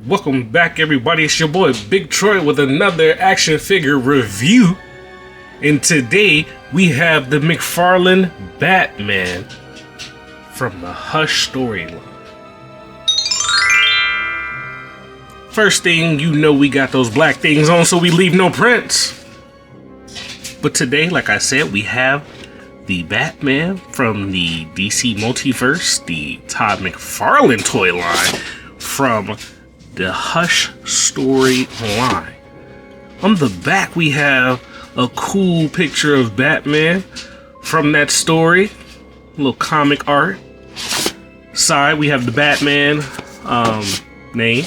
Welcome back, everybody. It's your boy Big Troy with another action figure review. And today we have the McFarlane Batman from the Hush storyline. First thing, you know we got those black things on so we leave no prints. But today, like I said, we have the Batman from the DC Multiverse, the Todd McFarlane toy line from the Hush story line. On the back, we have a cool picture of Batman from that story, a little comic art. Side, we have the Batman name.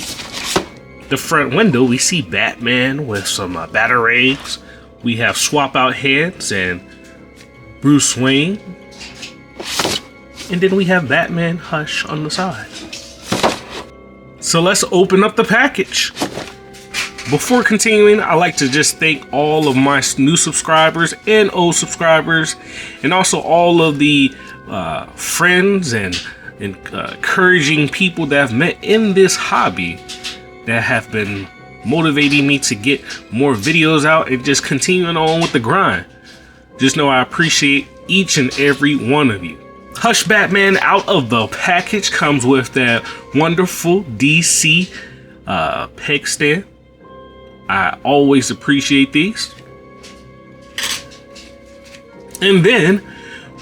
The front window, we see Batman with some batarangs. We have swap out heads and Bruce Wayne. And then we have Batman Hush on the side. So let's open up the package. Before continuing, I'd like to just thank all of my new subscribers and old subscribers, and also all of the friends and encouraging people that I've met in this hobby that have been motivating me to get more videos out and just continuing on with the grind. Just know I appreciate each and every one of you. Hush Batman out of the package comes with that wonderful DC peg stand. I always appreciate these. And then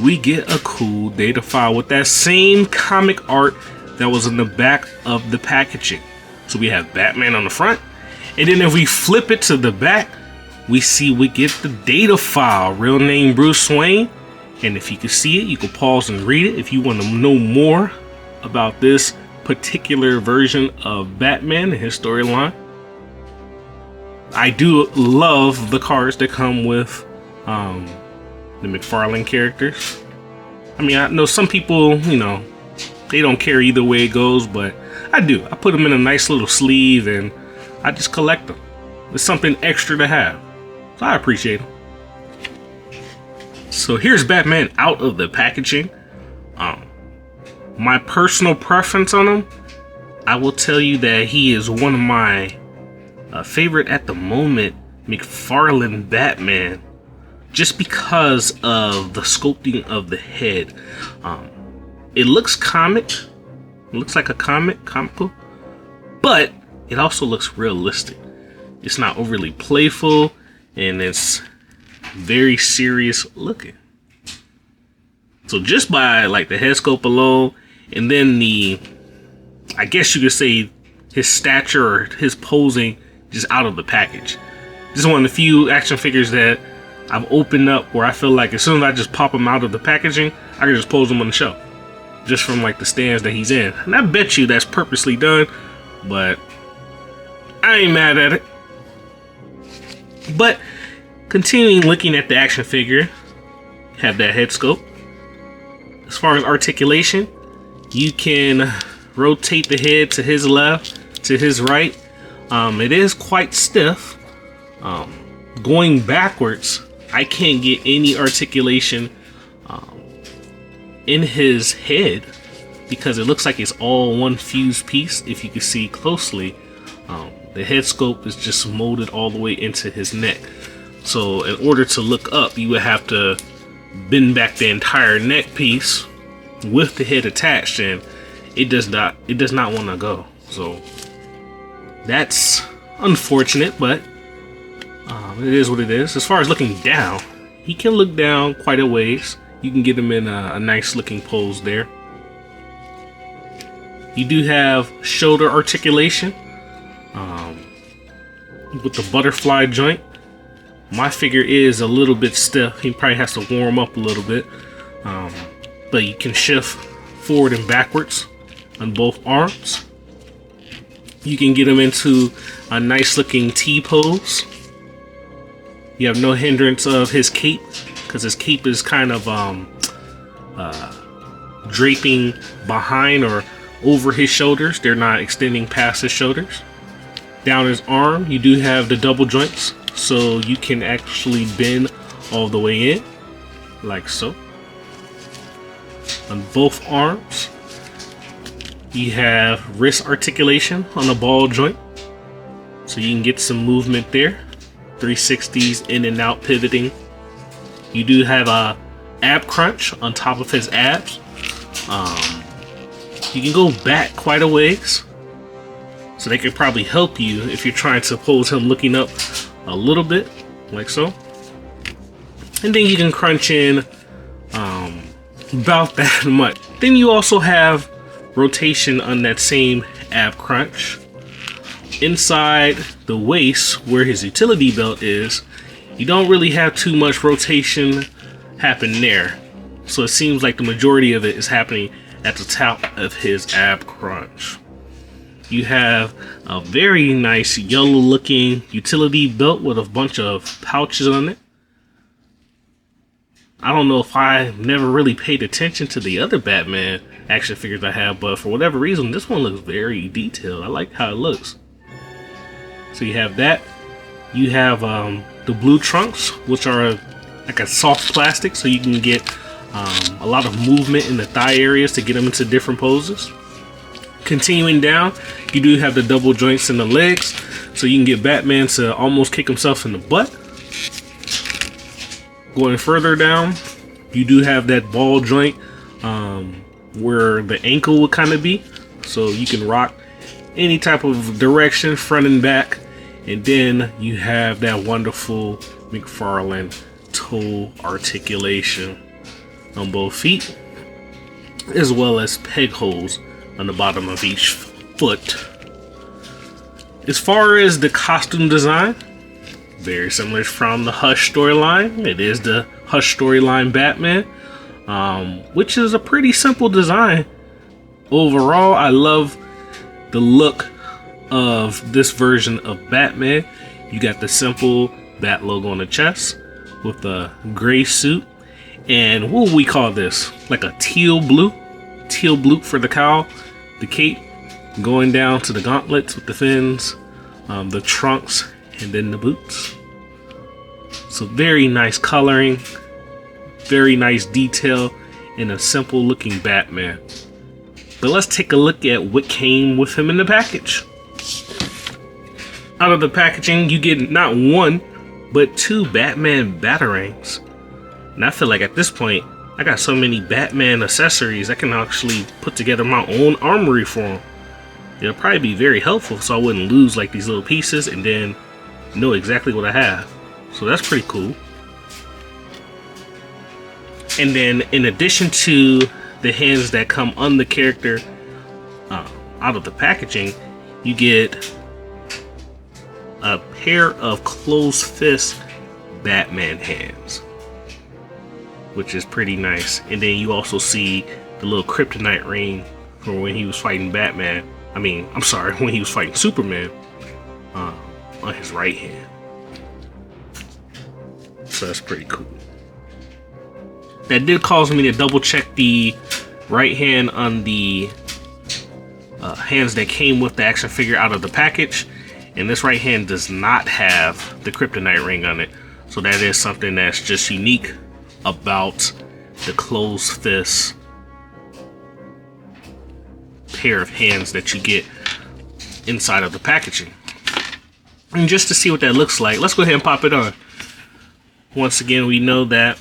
we get a cool data file with that same comic art that was in the back of the packaging. So we have Batman on the front, and then if we flip it to the back, we get the data file, real name Bruce Wayne. And if you can see it, you can pause and read it if you want to know more about this particular version of Batman and his storyline. I do love the cards that come with the McFarlane characters. I mean, I know some people, they don't care either way it goes, but I do. I put them in a nice little sleeve and I just collect them. It's something extra to have. So I appreciate them. So here's Batman out of the packaging. My personal preference on him, I will tell you that he is one of my favorite at the moment McFarlane Batman, just because of the sculpting of the head. It looks comic. It looks like a comical, but it also looks realistic. It's not overly playful, and it's very serious looking. So just by like the head sculpt alone, and then I guess you could say his stature or his posing just out of the package. This is one of the few action figures that I've opened up where I feel like as soon as I just pop him out of the packaging, I can just pose him on the shelf. Just from like the stands that he's in. And I bet you that's purposely done, but I ain't mad at it. But continuing looking at the action figure, have that head sculpt. As far as articulation, you can rotate the head to his left, to his right. It is quite stiff. Going backwards, I can't get any articulation in his head because it looks like it's all one fused piece. If you can see closely, the head sculpt is just molded all the way into his neck. So in order to look up, you would have to bend back the entire neck piece with the head attached, and it does not want to go. So that's unfortunate, but it is what it is. As far as looking down, he can look down quite a ways. You can get him in a nice looking pose there. You do have shoulder articulation with the butterfly joint. My figure is a little bit stiff. He probably has to warm up a little bit. But you can shift forward and backwards on both arms. You can get him into a nice looking T pose. You have no hindrance of his cape, because his cape is kind of draping behind or over his shoulders. They're not extending past his shoulders. Down his arm, you do have the double joints, so you can actually bend all the way in, like so. On both arms, You have wrist articulation on the ball joint, so you can get some movement there. 360s in and out pivoting. You do have a ab crunch on top of his abs. You can go back quite a ways, so they could probably help you if you're trying to pose him looking up a little bit, like so. And then you can crunch in about that much. Then you also have rotation on that same ab crunch. Inside the waist, where his utility belt is, you don't really have too much rotation happen there. So it seems like the majority of it is happening at the top of his ab crunch. You have a very nice yellow looking utility belt with a bunch of pouches on it. I don't know if I never really paid attention to the other Batman action figures I have, but for whatever reason, this one looks very detailed. I like how it looks. So you have that. You have the blue trunks, which are like a soft plastic, so you can get a lot of movement in the thigh areas to get them into different poses. Continuing down, you do have the double joints in the legs, so you can get Batman to almost kick himself in the butt. Going further down, you do have that ball joint where the ankle would kind of be, so you can rock any type of direction, front and back. And then you have that wonderful McFarlane toe articulation on both feet, as well as peg holes on the bottom of each foot. As far as the costume design, very similar from the Hush storyline. It is the Hush storyline Batman, which is a pretty simple design. Overall, I love the look of this version of Batman. You got the simple Bat logo on the chest with the gray suit, and what would we call this? Like a teal blue for the cowl, the cape, going down to the gauntlets with the fins, the trunks, and then the boots. So very nice coloring, very nice detail, and a simple looking Batman. But let's take a look at what came with him in the package. Out of the packaging, you get not one, but two Batman Batarangs. And I feel like at this point, I got so many Batman accessories, I can actually put together my own armory for him. It'll probably be very helpful, so I wouldn't lose like these little pieces and then know exactly what I have. So that's pretty cool. And then in addition to the hands that come on the character out of the packaging, you get a pair of closed fist Batman hands, which is pretty nice. And then you also see the little kryptonite ring from when he was fighting Batman. When he was fighting Superman on his right hand. So that's pretty cool. That did cause me to double check the right hand on the hands that came with the action figure out of the package. And this right hand does not have the kryptonite ring on it. So that is something that's just unique about the closed fist pair of hands that you get inside of the packaging. And just to see what that looks like, let's go ahead and pop it on. Once again, we know that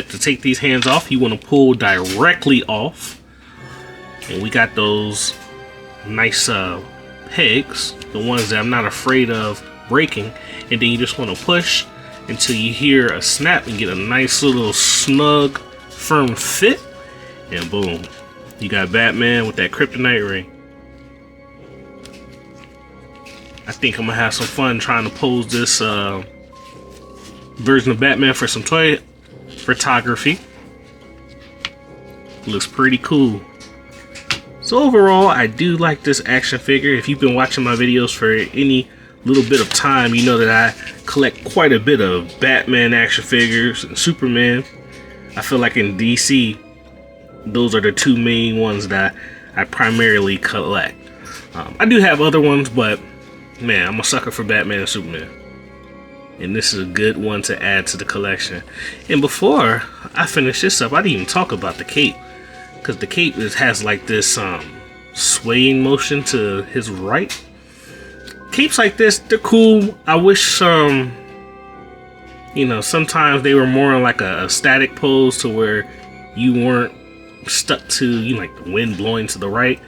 to take these hands off, you want to pull directly off. And we got those nice pegs, the ones that I'm not afraid of breaking. And then you just want to push until you hear a snap and get a nice little snug, firm fit. And boom, you got Batman with that kryptonite ring. I think I'm gonna have some fun trying to pose this version of Batman for some toy photography. Looks pretty cool. So overall, I do like this action figure. If you've been watching my videos for any little bit of time, you know that I collect quite a bit of Batman action figures and Superman. I feel like in DC, those are the two main ones that I primarily collect. I do have other ones, but man, I'm a sucker for Batman and Superman. And this is a good one to add to the collection. And before I finish this up, I didn't even talk about the cape. because the cape has like this swaying motion to his right. Capes like this, they're cool. I wish you know, sometimes they were more in like a static pose to where you weren't stuck to, you know, like the wind blowing to the right.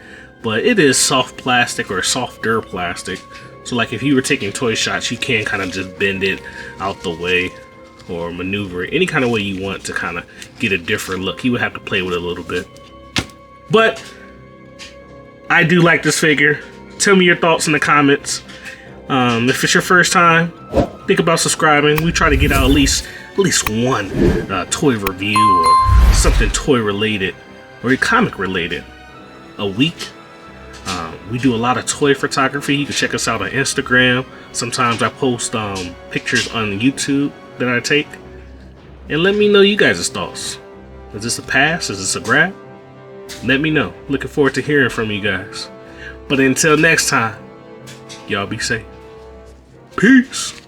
But it is soft plastic or softer plastic. So like if you were taking toy shots, you can kind of just bend it out the way or maneuver it any kind of way you want to kind of get a different look. You would have to play with it a little bit. But I do like this figure. Tell me your thoughts in the comments. If it's your first time, think about subscribing. We try to get out at least one toy review or something toy related or comic related a week. We do a lot of toy photography. You can check us out on Instagram. Sometimes I post pictures on YouTube that I take. And let me know you guys' thoughts. Is this a pass? Is this a grab? Let me know. Looking forward to hearing from you guys. But until next time, y'all be safe. Peace.